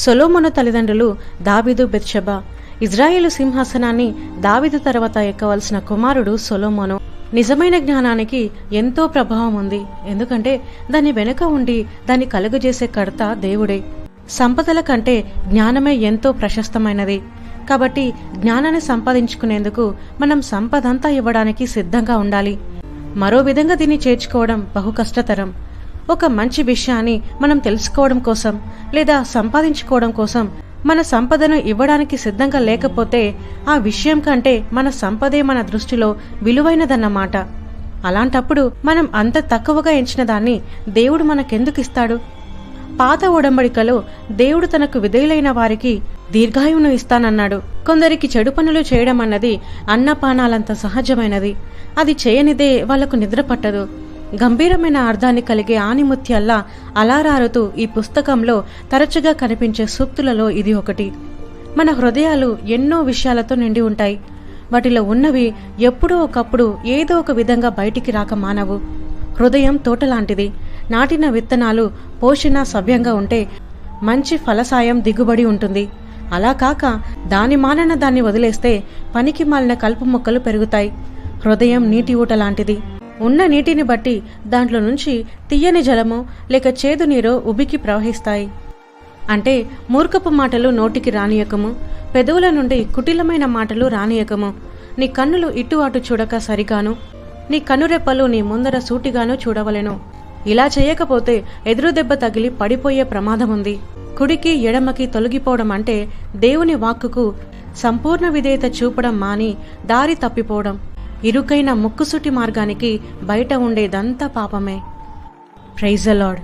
సొలొమోను తల్లిదండ్రులు దావీదు, బెత్షెబా. ఇజ్రాయేలు సింహాసనాన్ని దావీదు తర్వాత ఎక్కవలసిన కుమారుడు సొలొమోను. నిజమైన జ్ఞానానికి ఎంతో ప్రభావం ఉంది. ఎందుకంటే దాని వెనుక ఉండి దాన్ని కలుగజేసే కర్త దేవుడే. సంపదల కంటే జ్ఞానమే ఎంతో ప్రశస్తమైనది. కాబట్టి జ్ఞానాన్ని సంపాదించుకునేందుకు మనం సంపదంతా ఇవ్వడానికి సిద్ధంగా ఉండాలి. మరో విధంగా దీన్ని చేర్చుకోవడం బహు కష్టతరం. ఒక మంచి విషయాన్ని మనం తెలుసుకోవడం కోసం లేదా సంపాదించుకోవడం కోసం మన సంపదను ఇవ్వడానికి సిద్ధంగా లేకపోతే ఆ విషయం కంటే మన సంపదే మన దృష్టిలో విలువైనదన్నమాట. అలాంటప్పుడు మనం అంత తక్కువగా ఎంచిన దాన్ని దేవుడు మనకెందుకు ఇస్తాడు? పాత ఒడంబడికలో దేవుడు తనకు విధేయులైన వారికి దీర్ఘాయువును ఇస్తానన్నాడు. కొందరికి చెడు పనులు చేయడం అన్నది అన్నపానాలంత సహజమైనది. అది చేయనిదే వాళ్లకు నిద్ర పట్టదు. గంభీరమైన అర్థాన్ని కలిగే ఆనిముత్యాల్లా అలారారుతూ ఈ పుస్తకంలో తరచుగా కనిపించే సూక్తులలో ఇది ఒకటి. మన హృదయాలు ఎన్నో విషయాలతో నిండి ఉంటాయి. వాటిలో ఉన్నవి ఎప్పుడో ఒకప్పుడు ఏదో ఒక విధంగా బయటికి రాక మానవు. హృదయం తోటలాంటిది. నాటిన విత్తనాలు పోషణ సవ్యంగా ఉంటే మంచి ఫలసాయం దిగుబడి ఉంటుంది. అలా కాక దాని మానన దాన్ని వదిలేస్తే పనికి మాలిన కలుపు మొక్కలు పెరుగుతాయి. హృదయం నీటి ఊట లాంటిది. ఉన్న నీటిని బట్టి దాంట్లో నుంచి తియ్యని జలమో లేక చేదు నీరో ఉబికి ప్రవహిస్తాయి. అంటే మూర్ఖపు మాటలు నోటికి రానియకము, పెదవుల నుండి కుటిలమైన మాటలు రానియకము. నీ కన్నులు ఇటు అటు చూడక సరిగాను, నీ కనురెప్పలు నీ ముందర సూటిగాను చూడవలెను. ఇలా చేయకపోతే ఎదురు దెబ్బ తగిలి పడిపోయే ప్రమాదముంది. కుడికి ఎడమకి తొలగిపోవడం అంటే దేవుని వాక్కుకు సంపూర్ణ విధేయత చూపడం మాని దారి తప్పిపోవడం. ఇరుకైన ముక్కుసూటి మార్గానికి బయట ఉండేదంతా పాపమే. Praise the lord.